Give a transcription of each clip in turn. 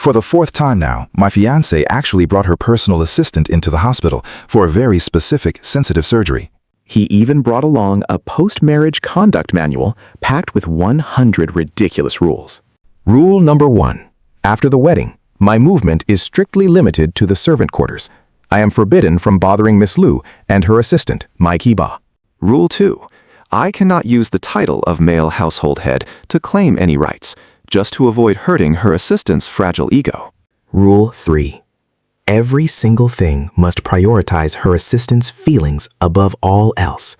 For the fourth time now, my fiancé actually brought her personal assistant into the hospital for a very specific, sensitive surgery. He even brought along a post-marriage conduct manual packed with 100 ridiculous rules. Rule number 1. After the wedding, my movement is strictly limited to the servant quarters. I am forbidden from bothering Miss Lu and her assistant, Mai Kiba. Rule 2. I cannot use the title of male household head to claim any rights, just to avoid hurting her assistant's fragile ego. Rule 3. Every single thing must prioritize her assistant's feelings above all else.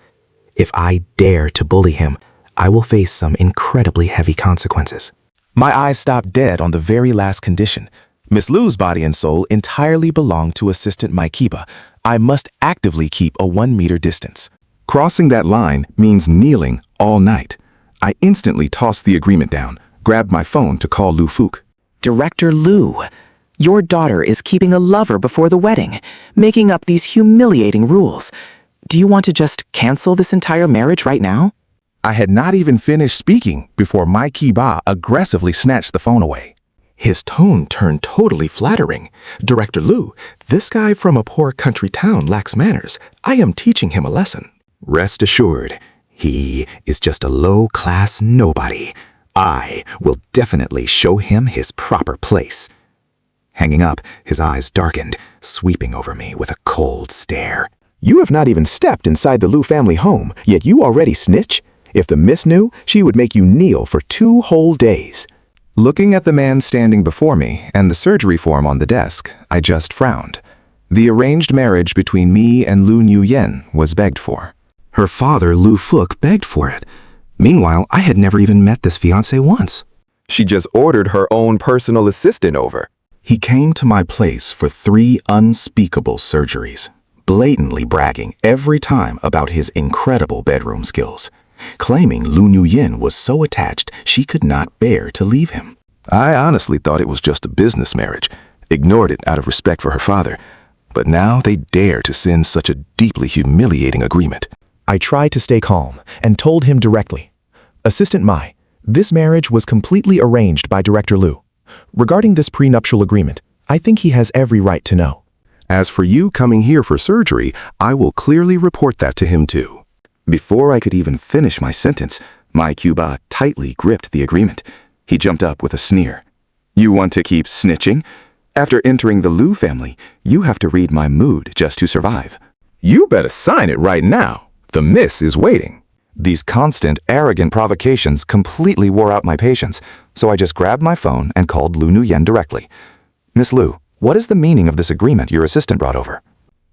If I dare to bully him, I will face some incredibly heavy consequences. My eyes stopped dead on the very last condition. Miss Lu's body and soul entirely belong to assistant Mai Kiba. I must actively keep a 1-meter distance. Crossing that line means kneeling all night. I instantly tossed the agreement down, grabbed my phone to call Lu Fook. Director Lu, your daughter is keeping a lover before the wedding, making up these humiliating rules. Do you want to just cancel this entire marriage right now? I had not even finished speaking before Mai Kiba aggressively snatched the phone away. His tone turned totally flattering. Director Lu, this guy from a poor country town lacks manners. I am teaching him a lesson. Rest assured, he is just a low-class nobody. I will definitely show him his proper place. Hanging up, his eyes darkened, sweeping over me with a cold stare. You have not even stepped inside the Lu family home, yet you already snitch? If the miss knew, she would make you kneel for 2 whole days. Looking at the man standing before me and the surgery form on the desk, I just frowned. The arranged marriage between me and Lu Nuyen was begged for. Her father, Lu Fook, begged for it. Meanwhile, I had never even met this fiancé once. She just ordered her own personal assistant over. He came to my place for 3 unspeakable surgeries, blatantly bragging every time about his incredible bedroom skills, claiming Lu Nuyen was so attached she could not bear to leave him. I honestly thought it was just a business marriage, ignored it out of respect for her father. But now they dare to send such a deeply humiliating agreement. I tried to stay calm and told him directly, Assistant Mai, this marriage was completely arranged by Director Lu. Regarding this prenuptial agreement, I think he has every right to know. As for you coming here for surgery, I will clearly report that to him too. Before I could even finish my sentence, Mai Kiba tightly gripped the agreement. He jumped up with a sneer. You want to keep snitching? After entering the Lu family, you have to read my mood just to survive. You better sign it right now. The miss is waiting. These constant, arrogant provocations completely wore out my patience, so I just grabbed my phone and called Lu Nuyen directly. Miss Lu, what is the meaning of this agreement your assistant brought over?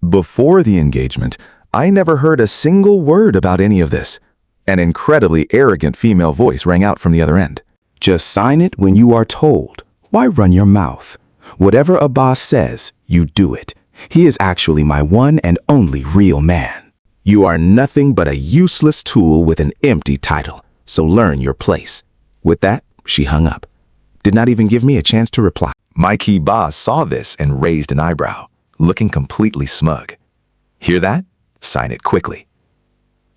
Before the engagement, I never heard a single word about any of this. An incredibly arrogant female voice rang out from the other end. Just sign it when you are told. Why run your mouth? Whatever a boss says, you do it. He is actually my one and only real man. You are nothing but a useless tool with an empty title, so learn your place. With that, she hung up. Did not even give me a chance to reply. Mai Kiba saw this and raised an eyebrow, looking completely smug. Hear that? Sign it quickly.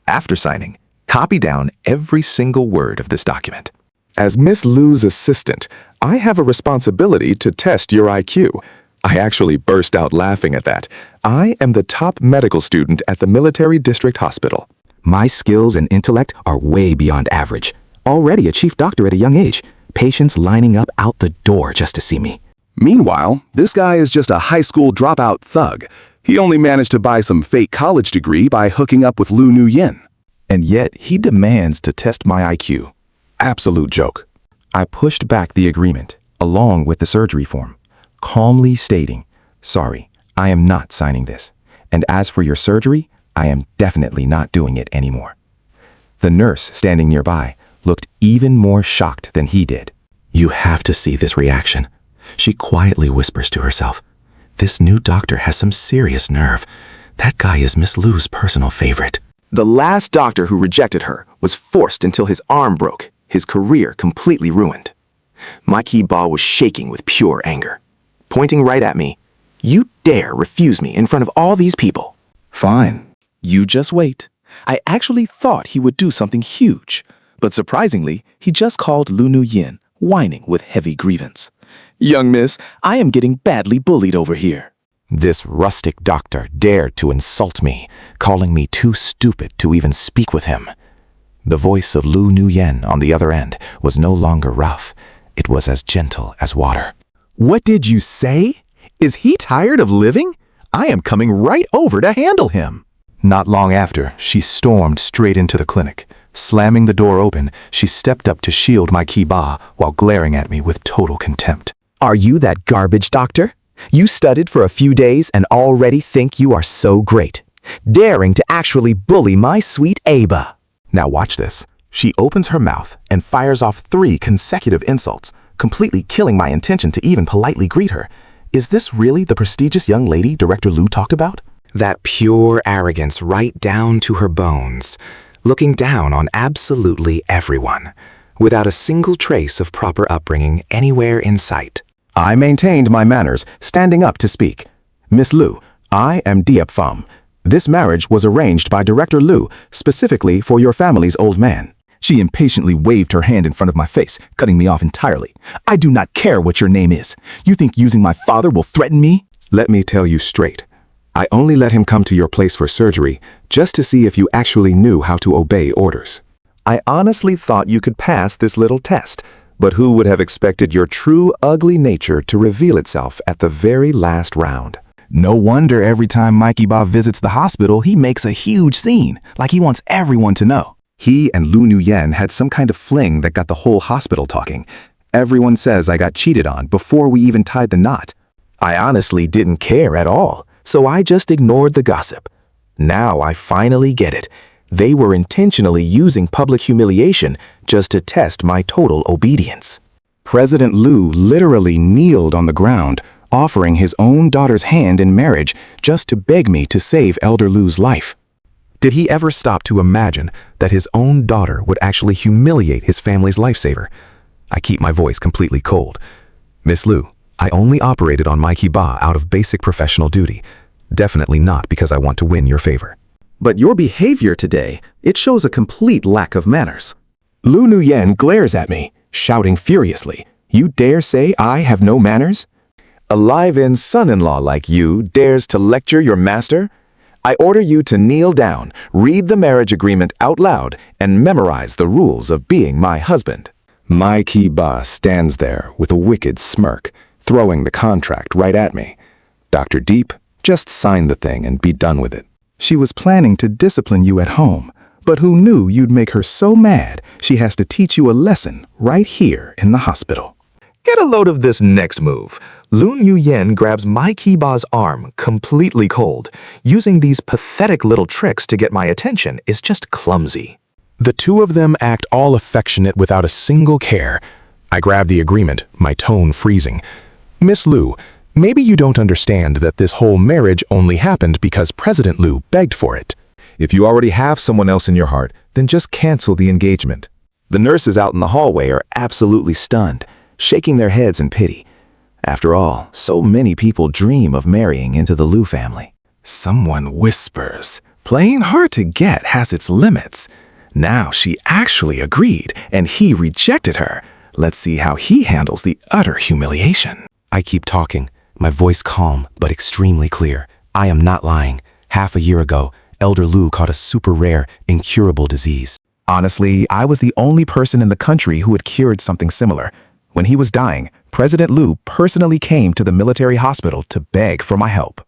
After signing, copy down every single word of this document. As Miss Lu's assistant, I have a responsibility to test your IQ. I actually burst out laughing at that. I am the top medical student at the Military District Hospital. My skills and intellect are way beyond average. Already a chief doctor at a young age. Patients lining up out the door just to see me. Meanwhile, this guy is just a high school dropout thug. He only managed to buy some fake college degree by hooking up with Lu Nuyen. And yet, he demands to test my IQ. Absolute joke. I pushed back the agreement, along with the surgery form, calmly stating, sorry, I am not signing this. And as for your surgery, I am definitely not doing it anymore. The nurse standing nearby looked even more shocked than he did. You have to see this reaction. She quietly whispers to herself, this new doctor has some serious nerve. That guy is Miss Lu's personal favorite. The last doctor who rejected her was forced until his arm broke, his career completely ruined. Mai Kiba was shaking with pure anger. Pointing right at me, you dare refuse me in front of all these people? Fine. You just wait. I actually thought he would do something huge, but surprisingly, he just called Lu Nuyen, whining with heavy grievance. Young miss, I am getting badly bullied over here. This rustic doctor dared to insult me, calling me too stupid to even speak with him. The voice of Lu Nuyen on the other end was no longer rough. It was as gentle as water. What did you say? Is he tired of living? I am coming right over to handle him. Not long after, she stormed straight into the clinic. Slamming the door open, she stepped up to shield my kiba while glaring at me with total contempt. Are you that garbage doctor? You studied for a few days and already think you are so great, daring to actually bully my sweet Aba. Now watch this. She opens her mouth and fires off 3 consecutive insults, completely killing my intention to even politely greet her. Is this really the prestigious young lady Director Lu talked about? That pure arrogance right down to her bones, looking down on absolutely everyone, without a single trace of proper upbringing anywhere in sight. I maintained my manners, standing up to speak. Miss Lu, I am Diep Pham. This marriage was arranged by Director Lu specifically for your family's old man. She impatiently waved her hand in front of my face, cutting me off entirely. I do not care what your name is. You think using my father will threaten me? Let me tell you straight. I only let him come to your place for surgery just to see if you actually knew how to obey orders. I honestly thought you could pass this little test, but who would have expected your true ugly nature to reveal itself at the very last round? No wonder every time Mikey Ba visits the hospital, he makes a huge scene, like he wants everyone to know. He and Lu Nuyen had some kind of fling that got the whole hospital talking. Everyone says I got cheated on before we even tied the knot. I honestly didn't care at all, so I just ignored the gossip. Now I finally get it. They were intentionally using public humiliation just to test my total obedience. President Lu literally kneeled on the ground, offering his own daughter's hand in marriage just to beg me to save Elder Lu's life. Did he ever stop to imagine that his own daughter would actually humiliate his family's lifesaver? I keep my voice completely cold. Miss Lu, I only operated on my kiba out of basic professional duty. Definitely not because I want to win your favor. But your behavior today, it shows a complete lack of manners. Lu Nuyen glares at me, shouting furiously, "You dare say I have no manners?" A live-in son-in-law like you dares to lecture your master? I order you to kneel down, read the marriage agreement out loud, and memorize the rules of being my husband. My kiba stands there with a wicked smirk, throwing the contract right at me. Dr. Deep, just sign the thing and be done with it. She was planning to discipline you at home, but who knew you'd make her so mad she has to teach you a lesson right here in the hospital. Get a load of this next move. Lu Nuyen grabs my kiba's arm, completely cold. Using these pathetic little tricks to get my attention is just clumsy. The two of them act all affectionate without a single care. I grab the agreement, my tone freezing. Miss Lu, maybe you don't understand that this whole marriage only happened because President Lu begged for it. If you already have someone else in your heart, then just cancel the engagement. The nurses out in the hallway are absolutely stunned, shaking their heads in pity. After all, so many people dream of marrying into the Lu family. Someone whispers, "Playing hard to get has its limits." Now she actually agreed, and he rejected her. Let's see how he handles the utter humiliation. I keep talking, my voice calm but extremely clear. I am not lying. Half a year ago, Elder Lu caught a super rare, incurable disease. Honestly, I was the only person in the country who had cured something similar. When he was dying, President Lu personally came to the military hospital to beg for my help.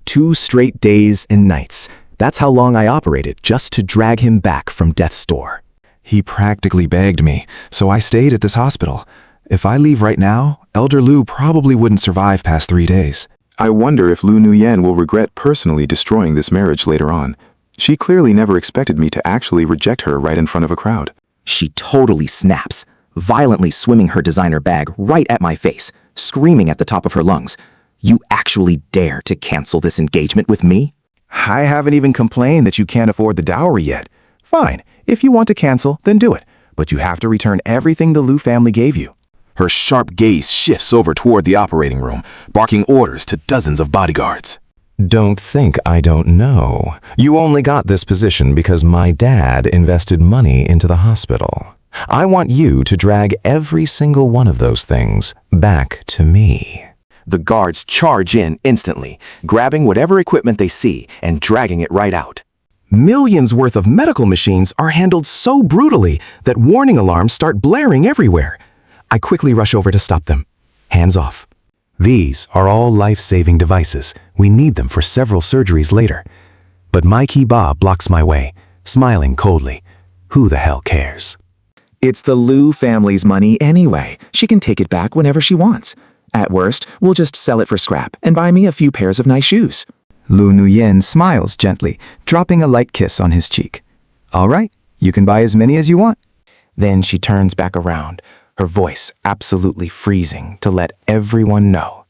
2 straight days and nights. That's how long I operated just to drag him back from death's door. He practically begged me, so I stayed at this hospital. If I leave right now, Elder Lu probably wouldn't survive past 3 days. I wonder if Lu Nuyen will regret personally destroying this marriage later on. She clearly never expected me to actually reject her right in front of a crowd. She totally snaps, violently swimming her designer bag right at my face, screaming at the top of her lungs, "You actually dare to cancel this engagement with me?" I haven't even complained that you can't afford the dowry yet. Fine, if you want to cancel, then do it. But you have to return everything the Lu family gave you. Her sharp gaze shifts over toward the operating room, barking orders to dozens of bodyguards. Don't think I don't know. You only got this position because my dad invested money into the hospital. I want you to drag every single one of those things back to me. The guards charge in instantly, grabbing whatever equipment they see and dragging it right out. Millions worth of medical machines are handled so brutally that warning alarms start blaring everywhere. I quickly rush over to stop them. Hands off. These are all life-saving devices. We need them for several surgeries later. But Mai Ki-ba blocks my way, smiling coldly. Who the hell cares? It's the Liu family's money anyway. She can take it back whenever she wants. At worst, we'll just sell it for scrap and buy me a few pairs of nice shoes. Lu Nuyen smiles gently, dropping a light kiss on his cheek. All right, you can buy as many as you want. Then she turns back around, her voice absolutely freezing to let everyone know.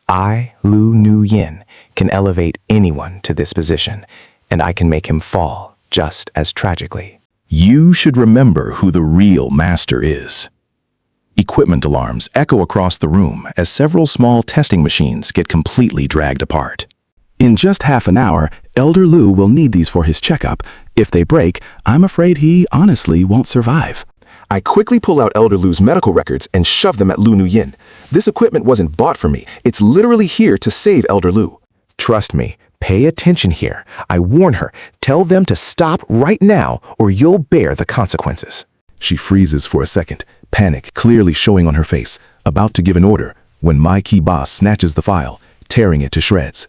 I, Lu Nuyen, can elevate anyone to this position, and I can make him fall just as tragically. You should remember who the real master is. Equipment alarms echo across the room as several small testing machines get completely dragged apart. In just half an hour, Elder Lu will need these for his checkup. If they break, I'm afraid he honestly won't survive. I quickly pull out Elder Lu's medical records and shove them at Lu Nuyen. This equipment wasn't bought for me. It's literally here to save Elder Lu. Trust me, pay attention here. I warn her, tell them to stop right now or you'll bear the consequences. She freezes for a second, panic clearly showing on her face, about to give an order when Mai Ki-ba snatches the file, tearing it to shreds.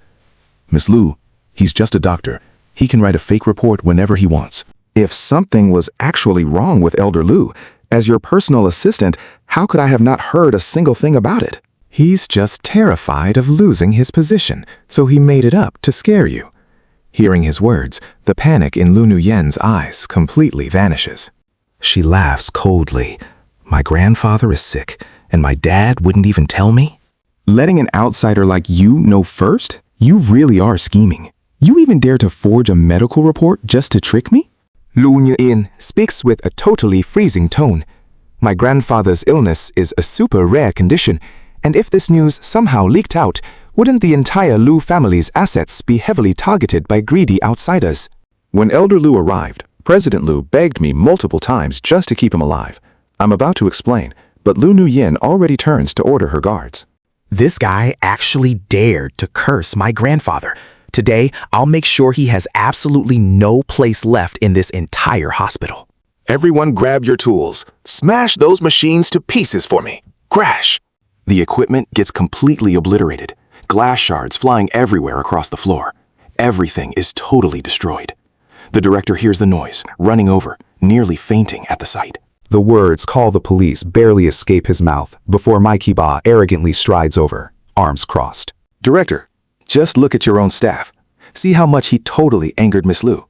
Miss Lu, he's just a doctor. He can write a fake report whenever he wants. If something was actually wrong with Elder Lu, as your personal assistant, how could I have not heard a single thing about it? He's just terrified of losing his position, so he made it up to scare you. Hearing his words, the panic in Lu Nuyen's eyes completely vanishes. She laughs coldly. My grandfather is sick, and my dad wouldn't even tell me? Letting an outsider like you know first? You really are scheming. You even dare to forge a medical report just to trick me? Lu Nuyen speaks with a totally freezing tone. My grandfather's illness is a super rare condition, and if this news somehow leaked out, wouldn't the entire Lu family's assets be heavily targeted by greedy outsiders? When Elder Lu arrived, President Lu begged me multiple times just to keep him alive. I'm about to explain, but Lu Nuyen already turns to order her guards. This guy actually dared to curse my grandfather. Today, I'll make sure he has absolutely no place left in this entire hospital. Everyone grab your tools. Smash those machines to pieces for me. Crash! The equipment gets completely obliterated. Glass shards flying everywhere across the floor. Everything is totally destroyed. The director hears the noise, running over, nearly fainting at the sight. The words "call the police" barely escape his mouth before Mai Ki-ba arrogantly strides over, arms crossed. Director, just look at your own staff. See how much he totally angered Miss Lu.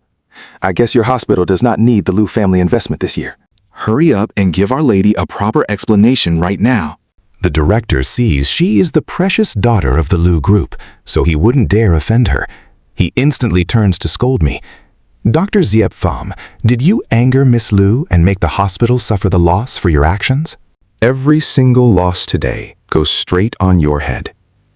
I guess your hospital does not need the Lu family investment this year. Hurry up and give Our Lady a proper explanation right now. The director sees she is the precious daughter of the Lu group, so he wouldn't dare offend her. He instantly turns to scold me. Dr. Ziep Pham, did you anger Miss Lu and make the hospital suffer the loss for your actions? Every single loss today goes straight on your head.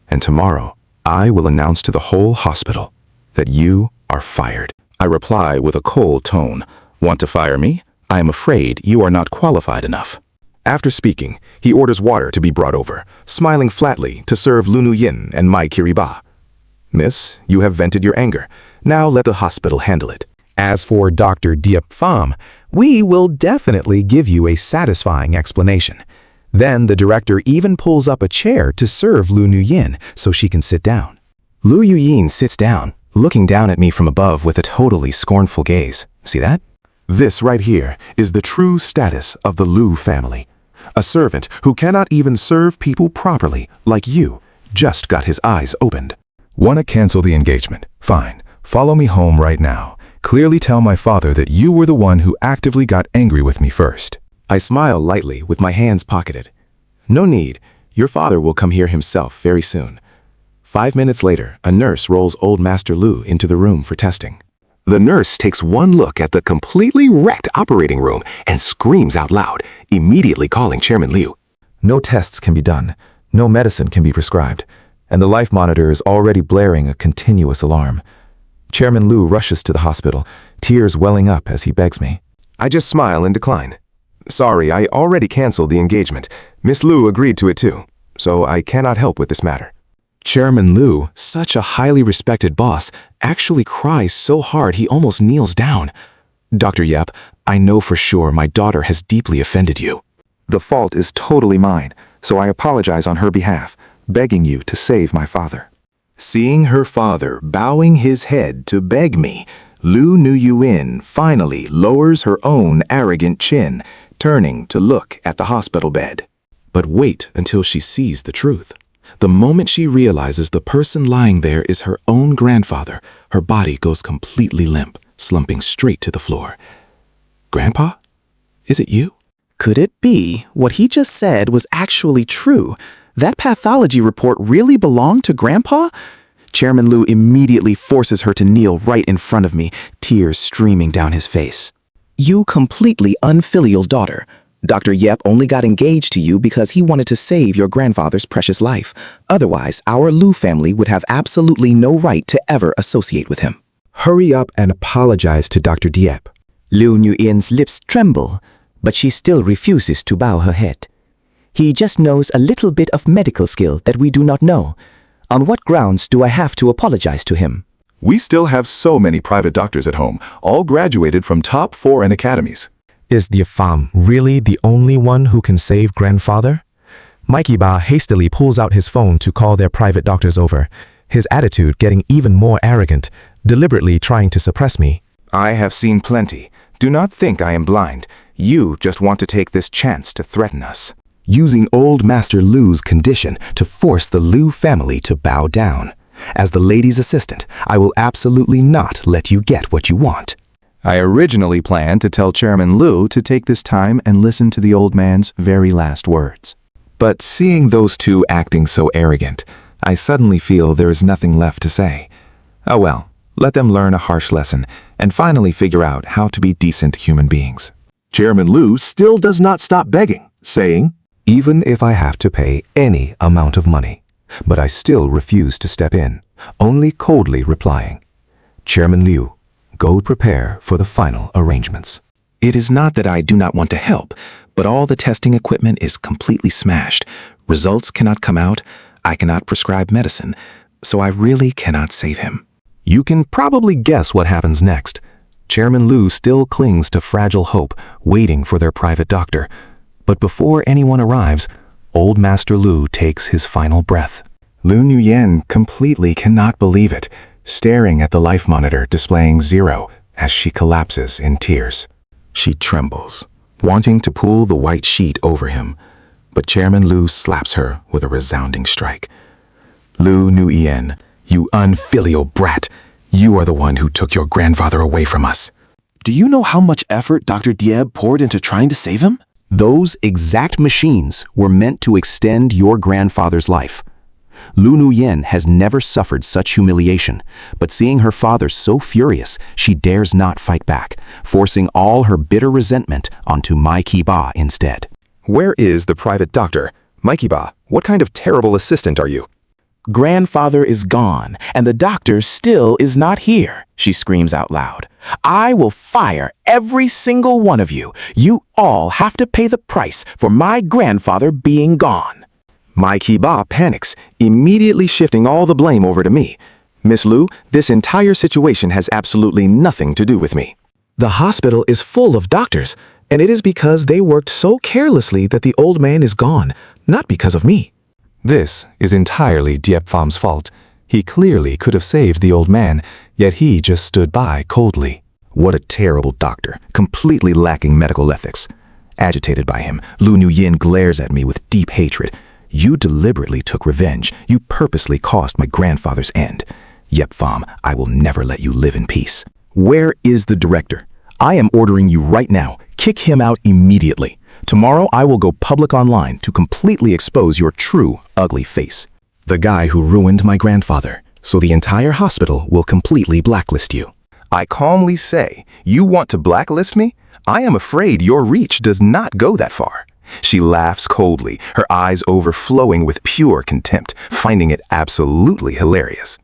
And tomorrow, I will announce to the whole hospital that you are fired. I reply with a cold tone. Want to fire me? I am afraid you are not qualified enough. After speaking, he orders water to be brought over, smiling flatly to serve Lu Nuyen and Mai Ki-ba. Miss, you have vented your anger. Now let the hospital handle it. As for Dr. Ziep Pham, we will definitely give you a satisfying explanation. Then the director even pulls up a chair to serve Lu Nuyen so she can sit down. Lu Yuyin sits down, looking down at me from above with a totally scornful gaze. See that? This right here is the true status of the Lu family. A servant who cannot even serve people properly, like you, just got his eyes opened. Want to cancel the engagement? Fine. Follow me home right now. Clearly tell my father that you were the one who actively got angry with me first. I smile lightly with my hands pocketed. No need. Your father will come here himself very soon. 5 minutes later, a nurse rolls old Master Lu into the room for testing. The nurse takes one look at the completely wrecked operating room and screams out loud, immediately calling Chairman Liu. No tests can be done. No medicine can be prescribed. And the life monitor is already blaring a continuous alarm. Chairman Lu rushes to the hospital, tears welling up as he begs me. I just smile and decline. Sorry, I already canceled the engagement. Miss Lu agreed to it too, so I cannot help with this matter. Chairman Lu, such a highly respected boss, actually cries so hard he almost kneels down. Dr. Yep, I know for sure my daughter has deeply offended you. The fault is totally mine, so I apologize on her behalf, begging you to save my father. Seeing her father bowing his head to beg me, Lu Nuyen finally lowers her own arrogant chin, turning to look at the hospital bed. But wait until she sees the truth. The moment she realizes the person lying there is her own grandfather, her body goes completely limp, slumping straight to the floor. Grandpa? Is it you? Could it be what he just said was actually true? That pathology report really belonged to Grandpa? Chairman Lu immediately forces her to kneel right in front of me, tears streaming down his face. You completely unfilial daughter. Dr. Yep only got engaged to you because he wanted to save your grandfather's precious life. Otherwise, our Lu family would have absolutely no right to ever associate with him. Hurry up and apologize to Dr. Dieppe. Lu Nuyen's lips tremble, but she still refuses to bow her head. He just knows a little bit of medical skill that we do not know. On what grounds do I have to apologize to him? We still have so many private doctors at home, all graduated from top foreign academies. Is the Pham really the only one who can save grandfather? Mikey Ba hastily pulls out his phone to call their private doctors over, his attitude getting even more arrogant, deliberately trying to suppress me. I have seen plenty. Do not think I am blind. You just want to take this chance to threaten us. Using old Master Lu's condition to force the Lu family to bow down. As the lady's assistant, I will absolutely not let you get what you want. I originally planned to tell Chairman Lu to take this time and listen to the old man's very last words. But seeing those two acting so arrogant, I suddenly feel there is nothing left to say. Oh well, let them learn a harsh lesson and finally figure out how to be decent human beings. Chairman Lu still does not stop begging, saying, Even if I have to pay any amount of money, but I still refuse to step in, only coldly replying, Chairman Liu, go prepare for the final arrangements. It is not that I do not want to help, but all the testing equipment is completely smashed. Results cannot come out, I cannot prescribe medicine, so I really cannot save him. You can probably guess what happens next. Chairman Lu still clings to fragile hope, waiting for their private doctor. But before anyone arrives, old Master Lu takes his final breath. Lu Nuyen completely cannot believe it, staring at the life monitor displaying 0 as she collapses in tears. She trembles, wanting to pull the white sheet over him, but Chairman Lu slaps her with a resounding strike. Lu Nuyen, you unfilial brat, you are the one who took your grandfather away from us. Do you know how much effort Dr. Dieb poured into trying to save him? Those exact machines were meant to extend your grandfather's life. Lu Nuyen has never suffered such humiliation, but seeing her father so furious, she dares not fight back, forcing all her bitter resentment onto Mikey Ba instead. Where is the private doctor? Mikey Ba, what kind of terrible assistant are you? Grandfather is gone, and the doctor still is not here, she screams out loud. I will fire every single one of you. You all have to pay the price for my grandfather being gone. Mikey Ba panics, immediately shifting all the blame over to me. Miss Lu, this entire situation has absolutely nothing to do with me. The hospital is full of doctors, and it is because they worked so carelessly that the old man is gone, not because of me. This is entirely Diep Pham's fault. He clearly could have saved the old man, yet he just stood by coldly. What a terrible doctor, completely lacking medical ethics. Agitated by him, Lu Nuyen glares at me with deep hatred. You deliberately took revenge. You purposely caused my grandfather's end. Yep, Pham, I will never let you live in peace. Where is the director? I am ordering you right now. Kick him out immediately. Tomorrow I will go public online to completely expose your true, ugly face. The guy who ruined my grandfather. So the entire hospital will completely blacklist you. I calmly say, you want to blacklist me? I am afraid your reach does not go that far. She laughs coldly, her eyes overflowing with pure contempt, finding it absolutely hilarious.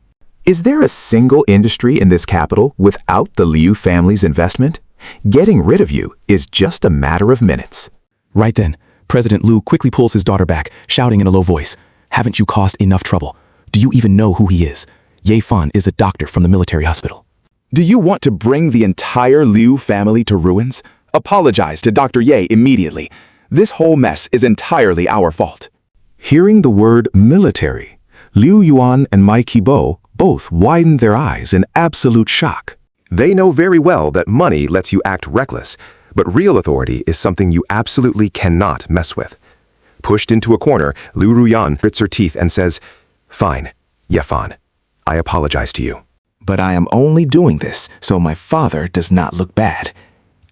Is there a single industry in this capital without the Liu family's investment? Getting rid of you is just a matter of minutes. Right then, President Liu quickly pulls his daughter back, shouting in a low voice, "Haven't you caused enough trouble? Do you even know who he is? Ye Fan is a doctor from the military hospital." Do you want to bring the entire Liu family to ruins? Apologize to Dr. Ye immediately. This whole mess is entirely our fault. Hearing the word military, Liu Yuan and Mai Qibo both widened their eyes in absolute shock. They know very well that money lets you act reckless, but real authority is something you absolutely cannot mess with. Pushed into a corner, Liu Ruyan grits her teeth and says, "Fine, Ye Fan, I apologize to you. But I am only doing this so my father does not look bad.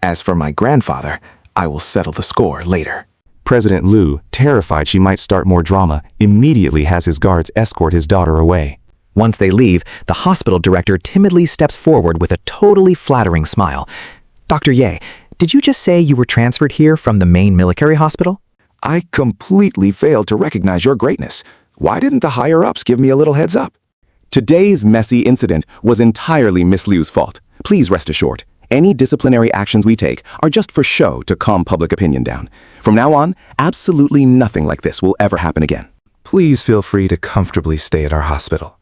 As for my grandfather, I will settle the score later." President Liu, terrified she might start more drama, immediately has his guards escort his daughter away. Once they leave, the hospital director timidly steps forward with a totally flattering smile. "Dr. Ye, did you just say you were transferred here from the main military hospital?" I completely failed to recognize your greatness. Why didn't the higher-ups give me a little heads up? Today's messy incident was entirely Miss Liu's fault. Please rest assured, any disciplinary actions we take are just for show to calm public opinion down. From now on, absolutely nothing like this will ever happen again. Please feel free to comfortably stay at our hospital.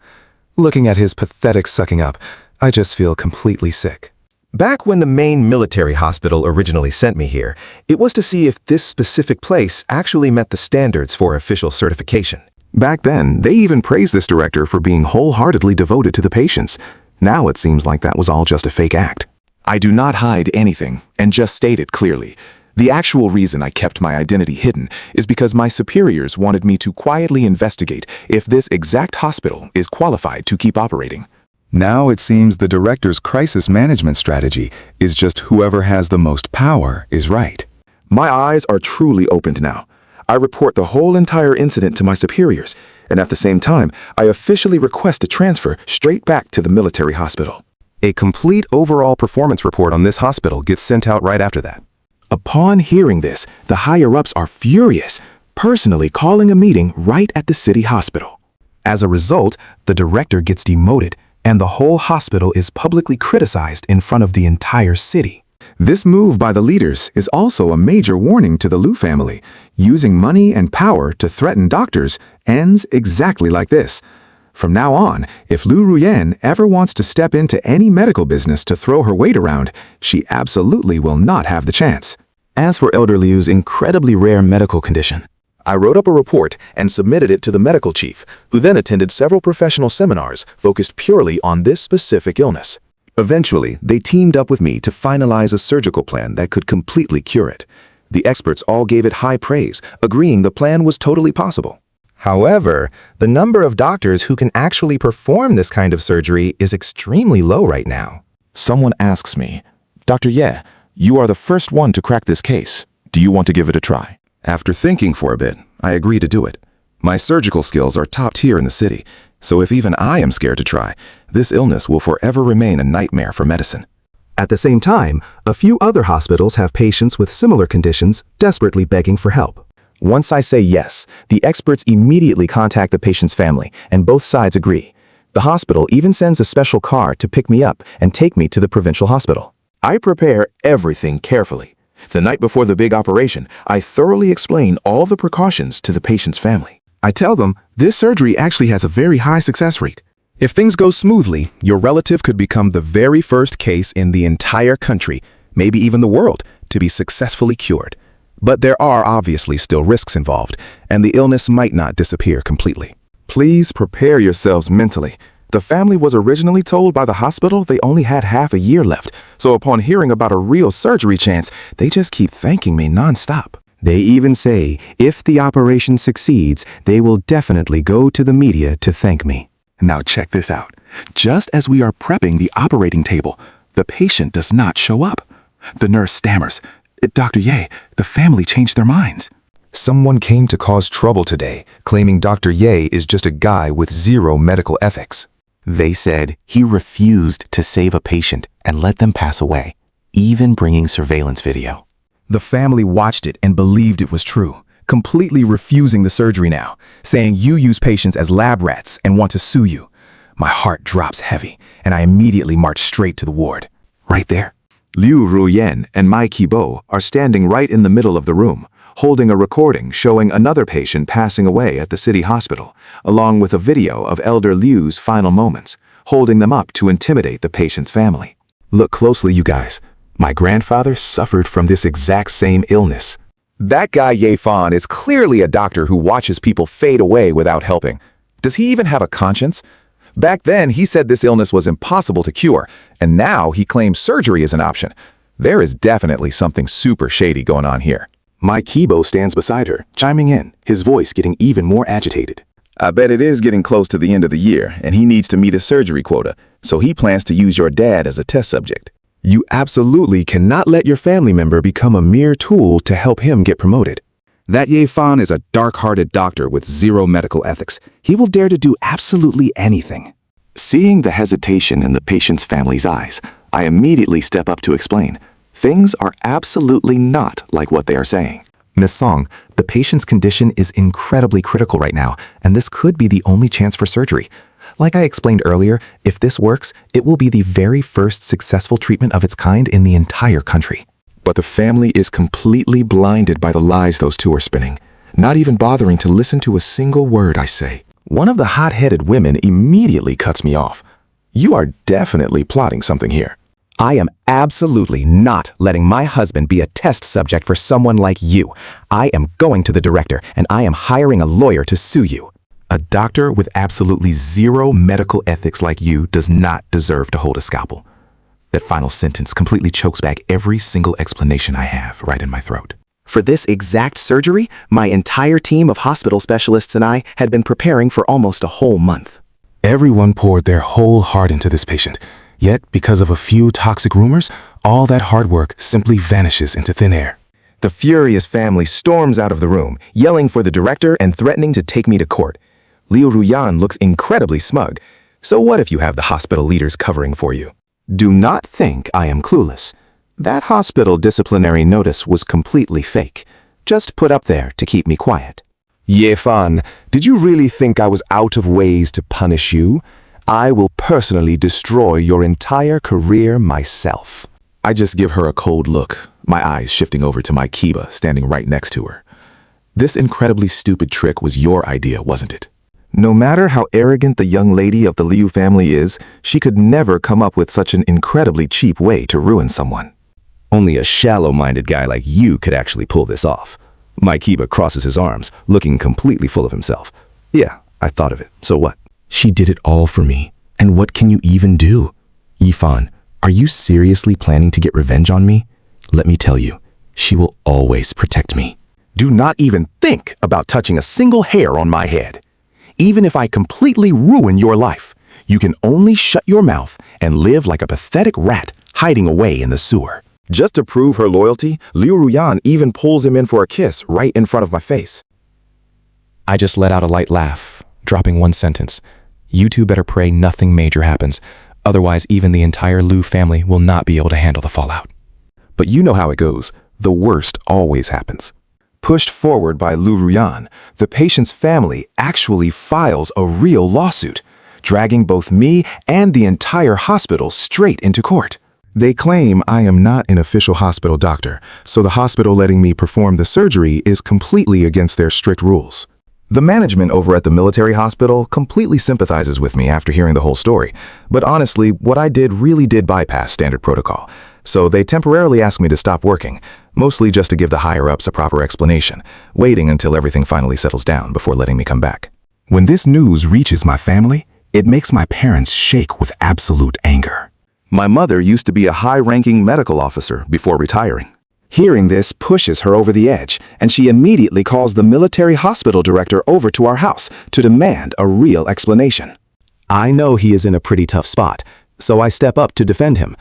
Looking at his pathetic sucking up, I just feel completely sick. Back when the main military hospital originally sent me here, it was to see if this specific place actually met the standards for official certification. Back then, they even praised this director for being wholeheartedly devoted to the patients. Now it seems like that was all just a fake act. I do not hide anything, and just state it clearly. The actual reason I kept my identity hidden is because my superiors wanted me to quietly investigate if this exact hospital is qualified to keep operating. Now it seems the director's crisis management strategy is just whoever has the most power is right. My eyes are truly opened now. I report the whole entire incident to my superiors, and at the same time, I officially request a transfer straight back to the military hospital. A complete overall performance report on this hospital gets sent out right after that. Upon hearing this, the higher-ups are furious, personally calling a meeting right at the city hospital. As a result, the director gets demoted, and the whole hospital is publicly criticized in front of the entire city. This move by the leaders is also a major warning to the Liu family. Using money and power to threaten doctors ends exactly like this. From now on, if Liu Ruyan ever wants to step into any medical business to throw her weight around, she absolutely will not have the chance. As for Elder Liu's incredibly rare medical condition, I wrote up a report and submitted it to the medical chief, who then attended several professional seminars focused purely on this specific illness. Eventually, they teamed up with me to finalize a surgical plan that could completely cure it. The experts all gave it high praise, agreeing the plan was totally possible. However, the number of doctors who can actually perform this kind of surgery is extremely low right now. Someone asks me, "Dr. Ye, you are the first one to crack this case. Do you want to give it a try?" After thinking for a bit, I agree to do it. My surgical skills are top tier in the city, so if even I am scared to try, this illness will forever remain a nightmare for medicine. At the same time, a few other hospitals have patients with similar conditions desperately begging for help. Once I say yes, the experts immediately contact the patient's family, and both sides agree. The hospital even sends a special car to pick me up and take me to the provincial hospital. I prepare everything carefully. The night before the big operation, I thoroughly explain all the precautions to the patient's family. I tell them this surgery actually has a very high success rate. If things go smoothly, your relative could become the very first case in the entire country, maybe even the world, to be successfully cured. But there are obviously still risks involved, and the illness might not disappear completely. Please prepare yourselves mentally. The family was originally told by the hospital they only had half a year left, so upon hearing about a real surgery chance, they just keep thanking me nonstop. They even say if the operation succeeds, they will definitely go to the media to thank me. Now check this out. Just as we are prepping the operating table, the patient does not show up. The nurse stammers, "Dr. Ye, the family changed their minds." Someone came to cause trouble today, claiming Dr. Ye is just a guy with zero medical ethics. They said he refused to save a patient and let them pass away, even bringing surveillance video. The family watched it and believed it was true, completely refusing the surgery now, saying you use patients as lab rats and want to sue you. My heart drops heavy, and I immediately march straight to the ward. Right there, Liu Ruyan and Mai Qibo are standing right in the middle of the room, holding a recording showing another patient passing away at the city hospital, along with a video of Elder Liu's final moments, holding them up to intimidate the patient's family. Look closely, you guys. My grandfather suffered from this exact same illness. That guy Ye Fan is clearly a doctor who watches people fade away without helping. Does he even have a conscience? Back then, he said this illness was impossible to cure, and now he claims surgery is an option. There is definitely something super shady going on here. My Kibo stands beside her, chiming in, his voice getting even more agitated. I bet it is getting close to the end of the year, and he needs to meet his surgery quota, so he plans to use your dad as a test subject. You absolutely cannot let your family member become a mere tool to help him get promoted. That Ye Fan is a dark-hearted doctor with zero medical ethics. He will dare to do absolutely anything. Seeing the hesitation in the patient's family's eyes, I immediately step up to explain. Things are absolutely not like what they are saying. Miss Song, the patient's condition is incredibly critical right now, and this could be the only chance for surgery. Like I explained earlier, if this works, it will be the very first successful treatment of its kind in the entire country. But the family is completely blinded by the lies those two are spinning, not even bothering to listen to a single word I say. One of the hot-headed women immediately cuts me off. You are definitely plotting something here. I am absolutely not letting my husband be a test subject for someone like you. I am going to the director, and I am hiring a lawyer to sue you. A doctor with absolutely zero medical ethics like you does not deserve to hold a scalpel. That final sentence completely chokes back every single explanation I have right in my throat. For this exact surgery, my entire team of hospital specialists and I had been preparing for almost a whole month. Everyone poured their whole heart into this patient, yet because of a few toxic rumors, all that hard work simply vanishes into thin air. The furious family storms out of the room, yelling for the director and threatening to take me to court. Liu Ruyan looks incredibly smug. So what if you have the hospital leaders covering for you? Do not think I am clueless. That hospital disciplinary notice was completely fake, just put up there to keep me quiet. Ye Fan, did you really think I was out of ways to punish you? I will personally destroy your entire career myself. I just give her a cold look, my eyes shifting over to my Kiba standing right next to her. This incredibly stupid trick was your idea, wasn't it? No matter how arrogant the young lady of the Liu family is, she could never come up with such an incredibly cheap way to ruin someone. Only a shallow-minded guy like you could actually pull this off. My Kiba crosses his arms, looking completely full of himself. Yeah, I thought of it. So what? She did it all for me. And what can you even do? Yifan, are you seriously planning to get revenge on me? Let me tell you, she will always protect me. Do not even think about touching a single hair on my head. Even if I completely ruin your life, you can only shut your mouth and live like a pathetic rat hiding away in the sewer. Just to prove her loyalty, Liu Ruyan even pulls him in for a kiss right in front of my face. I just let out a light laugh, dropping one sentence. You two better pray nothing major happens. Otherwise, even the entire Liu family will not be able to handle the fallout. But you know how it goes. The worst always happens. Pushed forward by Liu Ruyan, the patient's family actually files a real lawsuit, dragging both me and the entire hospital straight into court. They claim I am not an official hospital doctor, so the hospital letting me perform the surgery is completely against their strict rules. The management over at the military hospital completely sympathizes with me after hearing the whole story, but honestly, what I did really did bypass standard protocol. So they temporarily asked me to stop working, mostly just to give the higher-ups a proper explanation, waiting until everything finally settles down before letting me come back. When this news reaches my family, it makes my parents shake with absolute anger. My mother used to be a high-ranking medical officer before retiring. Hearing this pushes her over the edge, and she immediately calls the military hospital director over to our house to demand a real explanation. I know he is in a pretty tough spot, so I step up to defend him.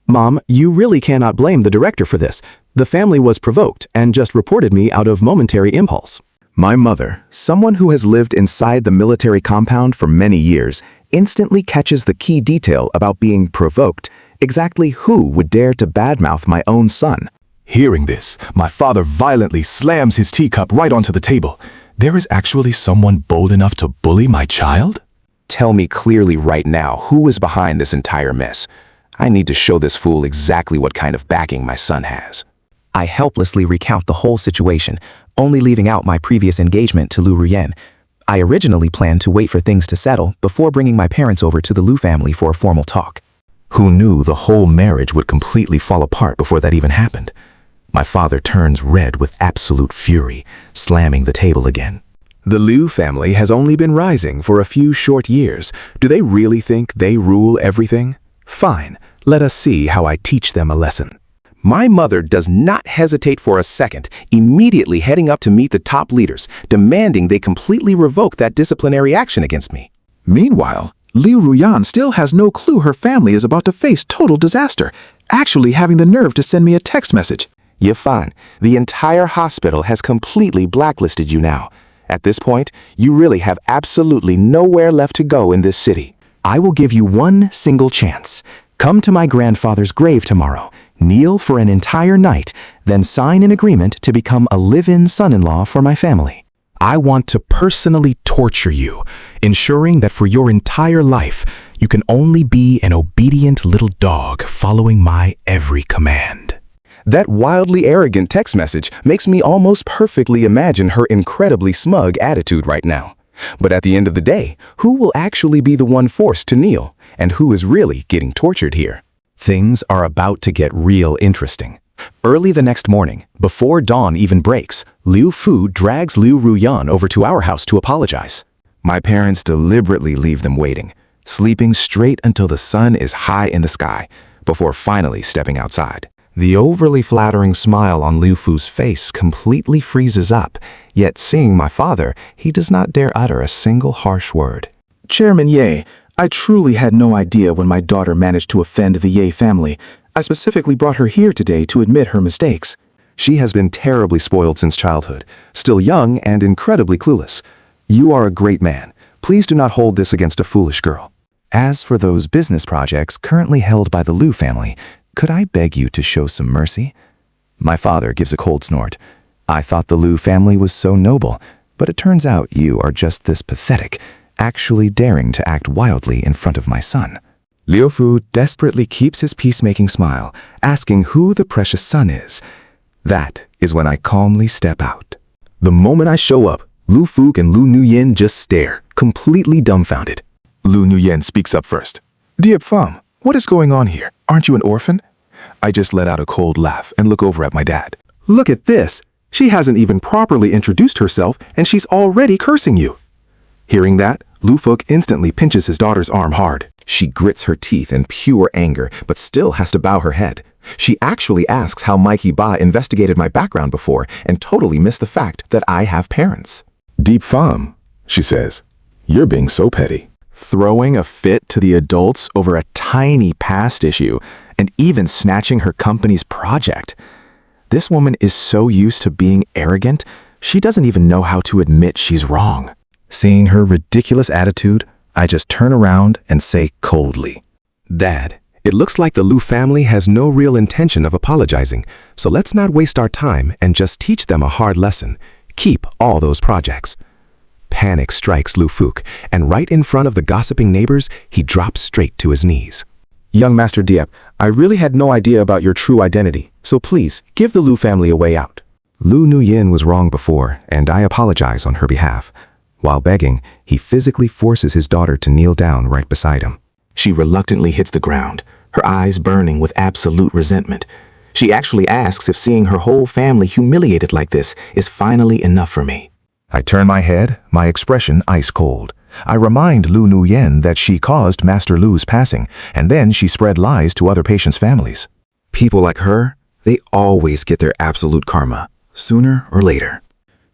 Mom, you really cannot blame the director for this. The family was provoked and just reported me out of momentary impulse. My mother, someone who has lived inside the military compound for many years, instantly catches the key detail about being provoked. Exactly who would dare to badmouth my own son? Hearing this, my father violently slams his teacup right onto the table. There is actually someone bold enough to bully my child? Tell me clearly right now who is behind this entire mess. I need to show this fool exactly what kind of backing my son has. I helplessly recount the whole situation, only leaving out my previous engagement to Lu Ruyen. I originally planned to wait for things to settle before bringing my parents over to the Lu family for a formal talk. Who knew the whole marriage would completely fall apart before that even happened? My father turns red with absolute fury, slamming the table again. The Liu family has only been rising for a few short years. Do they really think they rule everything? Fine, let us see how I teach them a lesson. My mother does not hesitate for a second, immediately heading up to meet the top leaders, demanding they completely revoke that disciplinary action against me. Meanwhile, Liu Ruyan still has no clue her family is about to face total disaster, actually having the nerve to send me a text message. You're fine. The entire hospital has completely blacklisted you now. At this point, you really have absolutely nowhere left to go in this city. I will give you one single chance. Come to my grandfather's grave tomorrow, kneel for an entire night, then sign an agreement to become a live-in son-in-law for my family. I want to personally torture you, ensuring that for your entire life, you can only be an obedient little dog following my every command. That wildly arrogant text message makes me almost perfectly imagine her incredibly smug attitude right now. But at the end of the day, who will actually be the one forced to kneel, and who is really getting tortured here? Things are about to get real interesting. Early the next morning, before dawn even breaks, Liu Fu drags Liu Ruyan over to our house to apologize. My parents deliberately leave them waiting, sleeping straight until the sun is high in the sky, before finally stepping outside. The overly flattering smile on Liu Fu's face completely freezes up, yet seeing my father, he does not dare utter a single harsh word. Chairman Ye, I truly had no idea when my daughter managed to offend the Ye family. I specifically brought her here today to admit her mistakes. She has been terribly spoiled since childhood, still young and incredibly clueless. You are a great man. Please do not hold this against a foolish girl. As for those business projects currently held by the Liu family, could I beg you to show some mercy? My father gives a cold snort. I thought the Liu family was so noble, but it turns out you are just this pathetic, actually daring to act wildly in front of my son. Liu Fu desperately keeps his peacemaking smile, asking who the precious son is. That is when I calmly step out. The moment I show up, Lu Fu and Lu Nuyen just stare, completely dumbfounded. Lu Nuyen speaks up first. Dear Pham, what is going on here? Aren't you an orphan? I just let out a cold laugh and look over at my dad. Look at this. She hasn't even properly introduced herself and she's already cursing you. Hearing that, Lu Fuk instantly pinches his daughter's arm hard. She grits her teeth in pure anger, but still has to bow her head. She actually asks how Mikey Ba investigated my background before and totally missed the fact that I have parents. Deep Pham, she says, you're being so petty. Throwing a fit to the adults over a tiny past issue and even snatching her company's project. This woman is so used to being arrogant, she doesn't even know how to admit she's wrong. Seeing her ridiculous attitude, I just turn around and say coldly, Dad, it looks like the Liu family has no real intention of apologizing, so let's not waste our time and just teach them a hard lesson. Keep all those projects. Panic strikes Lu Fuk, and right in front of the gossiping neighbors, he drops straight to his knees. Young Master Diep, I really had no idea about your true identity, so please give the Lu family a way out. Lu Nuyen was wrong before, and I apologize on her behalf. While begging, he physically forces his daughter to kneel down right beside him. She reluctantly hits the ground, her eyes burning with absolute resentment. She actually asks if seeing her whole family humiliated like this is finally enough for me. I turn my head, my expression ice cold. I remind Lu Nuyen that she caused Master Lu's passing, and then she spread lies to other patients' families. People like her, they always get their absolute karma, sooner or later.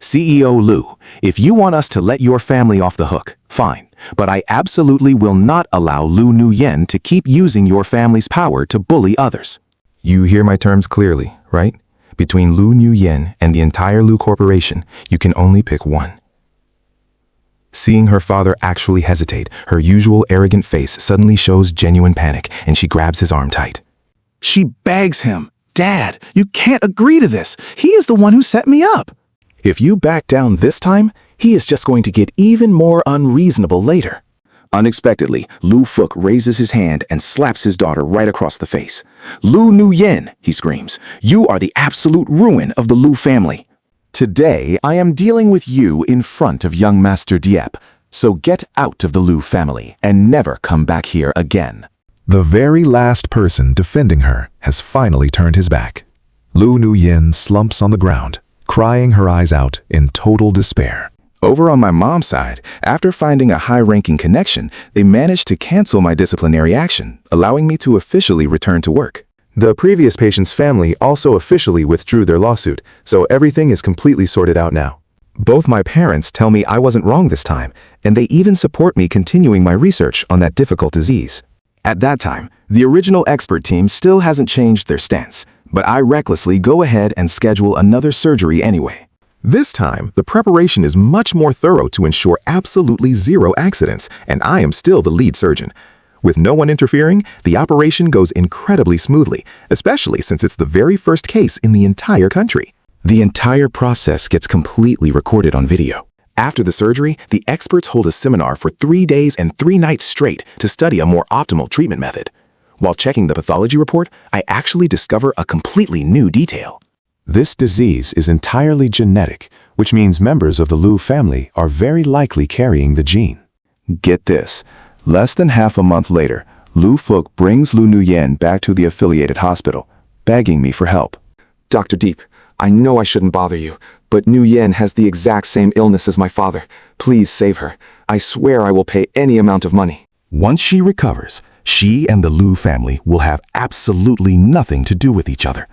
CEO Lu, if you want us to let your family off the hook, fine. But I absolutely will not allow Lu Nuyen to keep using your family's power to bully others. You hear my terms clearly, right? Between Lu Nuyen and the entire Lu Corporation, you can only pick one. Seeing her father actually hesitate, her usual arrogant face suddenly shows genuine panic, and she grabs his arm tight. She begs him, Dad, you can't agree to this. He is the one who set me up. If you back down this time, he is just going to get even more unreasonable later. Unexpectedly, Lu Fuk raises his hand and slaps his daughter right across the face. "Lu Nuyen," he screams, "you are the absolute ruin of the Lu family." Today, I am dealing with you in front of young Master Dieppe, so get out of the Lu family and never come back here again. The very last person defending her has finally turned his back. Lu Nuyen slumps on the ground, crying her eyes out in total despair. Over on my mom's side, after finding a high-ranking connection, they managed to cancel my disciplinary action, allowing me to officially return to work. The previous patient's family also officially withdrew their lawsuit, so everything is completely sorted out now. Both my parents tell me I wasn't wrong this time, and they even support me continuing my research on that difficult disease. At that time, the original expert team still hasn't changed their stance, but I recklessly go ahead and schedule another surgery anyway. This time, the preparation is much more thorough to ensure absolutely zero accidents, and I am still the lead surgeon. With no one interfering, the operation goes incredibly smoothly, especially since it's the very first case in the entire country. The entire process gets completely recorded on video. After the surgery, the experts hold a seminar for 3 days and 3 nights straight to study a more optimal treatment method. While checking the pathology report, I actually discover a completely new detail. This disease is entirely genetic, which means members of the Lu family are very likely carrying the gene. Get this. Less than half a month later, Lu Fuk brings Lu Nuyen back to the affiliated hospital, begging me for help. Dr. Deep, I know I shouldn't bother you, but Nuyen has the exact same illness as my father. Please save her. I swear I will pay any amount of money. Once she recovers, she and the Lu family will have absolutely nothing to do with each other.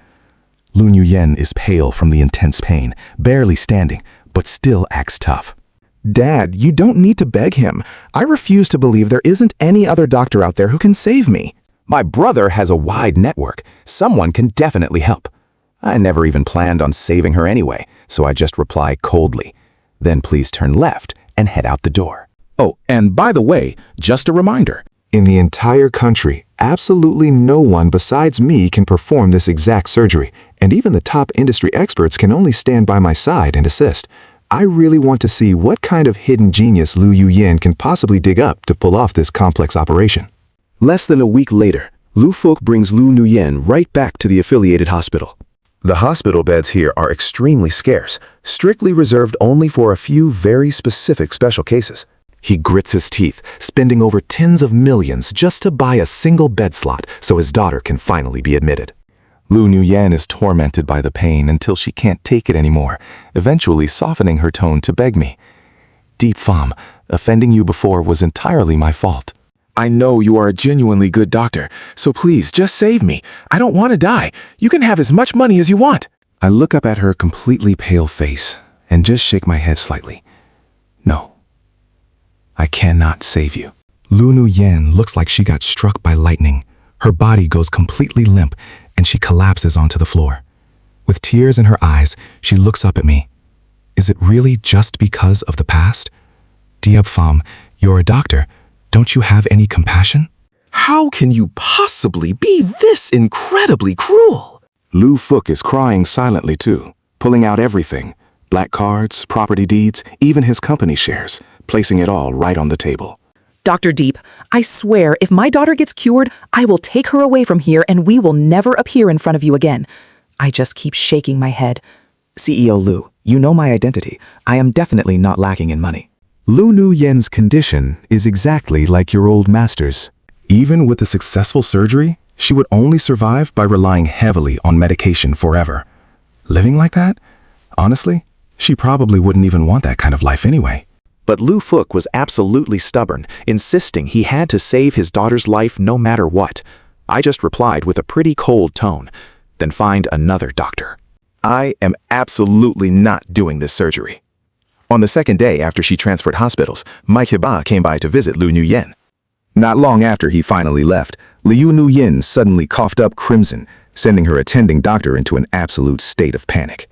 Lu Nuyen is pale from the intense pain, barely standing, but still acts tough. Dad, you don't need to beg him. I refuse to believe there isn't any other doctor out there who can save me. My brother has a wide network. Someone can definitely help. I never even planned on saving her anyway, so I just reply coldly. Then please turn left and head out the door. Oh, and by the way, just a reminder. In the entire country, absolutely no one besides me can perform this exact surgery, and even the top industry experts can only stand by my side and assist. I really want to see what kind of hidden genius Lu Yuyin can possibly dig up to pull off this complex operation. Less than a week later, Lu Fuk brings Lu Nuyen right back to the affiliated hospital. The hospital beds here are extremely scarce, strictly reserved only for a few very specific special cases. He grits his teeth, spending over tens of millions just to buy a single bed slot so his daughter can finally be admitted. Lu Nuyen is tormented by the pain until she can't take it anymore, eventually softening her tone to beg me. Deep Pham, offending you before was entirely my fault. I know you are a genuinely good doctor, so please just save me. I don't want to die. You can have as much money as you want. I look up at her completely pale face and just shake my head slightly. No, I cannot save you. Lu Nuyen looks like she got struck by lightning. Her body goes completely limp and she collapses onto the floor. With tears in her eyes, she looks up at me. Is it really just because of the past? Dieppe Pham, you're a doctor. Don't you have any compassion? How can you possibly be this incredibly cruel? Lu Fuk is crying silently too, pulling out everything. Black cards, property deeds, even his company shares, placing it all right on the table. Dr. Deep, I swear if my daughter gets cured, I will take her away from here and we will never appear in front of you again. I just keep shaking my head. CEO Lu, you know my identity. I am definitely not lacking in money. Lu Nuyen's condition is exactly like your old master's. Even with a successful surgery, she would only survive by relying heavily on medication forever. Living like that? Honestly, she probably wouldn't even want that kind of life anyway. But Lu Fuk was absolutely stubborn, insisting he had to save his daughter's life no matter what. I just replied with a pretty cold tone, then find another doctor. I am absolutely not doing this surgery. On the second day after she transferred hospitals, Mike Hiba came by to visit Lu Nuyen. Not long after he finally left, Liu Nuyen suddenly coughed up crimson, sending her attending doctor into an absolute state of panic.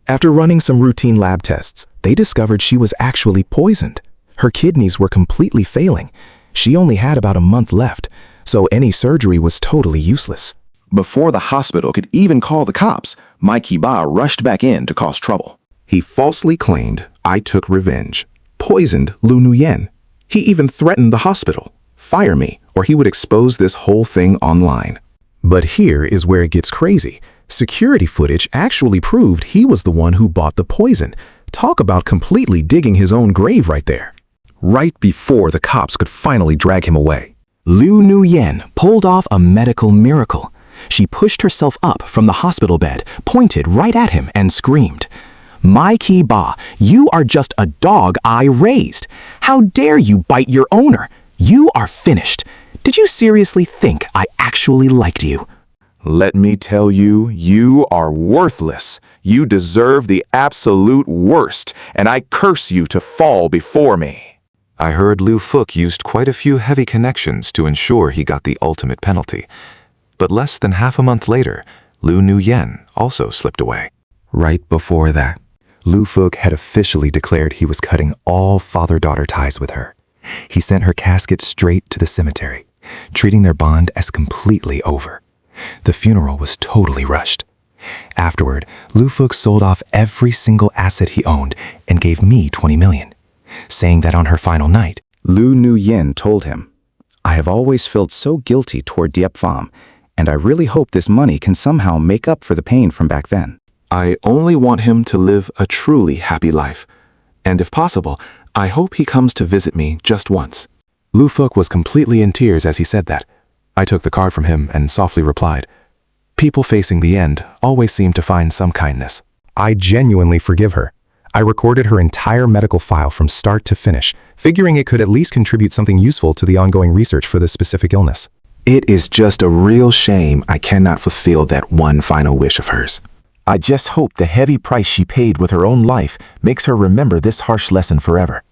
After running some routine lab tests, they discovered she was actually poisoned. Her kidneys were completely failing. She only had about a month left, so any surgery was totally useless. Before the hospital could even call the cops, Mike Hiba rushed back in to cause trouble. He falsely claimed I took revenge, poisoned Lu Nuyen. He even threatened the hospital. Fire me, or he would expose this whole thing online. But here is where it gets crazy. Security footage actually proved he was the one who bought the poison. Talk about completely digging his own grave right there. Right before the cops could finally drag him away. Lu Nuyen pulled off a medical miracle. She pushed herself up from the hospital bed, pointed right at him, and screamed, "My Ki Ba, you are just a dog I raised. How dare you bite your owner? You are finished. Did you seriously think I actually liked you?" Let me tell you, you are worthless. You deserve the absolute worst, and I curse you to fall before me. I heard Lu Fuk used quite a few heavy connections to ensure he got the ultimate penalty. But less than half a month later, Lu Nuyen also slipped away. Right before that, Lu Fuk had officially declared he was cutting all father-daughter ties with her. He sent her casket straight to the cemetery, treating their bond as completely over. The funeral was totally rushed. Afterward, Lu Fuk sold off every single asset he owned and gave me 20 million, saying that on her final night, Lu Nuyen told him, "I have always felt so guilty toward Diep Pham, and I really hope this money can somehow make up for the pain from back then. I only want him to live a truly happy life. And if possible, I hope he comes to visit me just once." Lu Fuk was completely in tears as he said that. I took the card from him and softly replied, "People facing the end always seem to find some kindness." I genuinely forgive her. I recorded her entire medical file from start to finish, figuring it could at least contribute something useful to the ongoing research for this specific illness. "It is just a real shame I cannot fulfill that one final wish of hers. I just hope the heavy price she paid with her own life makes her remember this harsh lesson forever."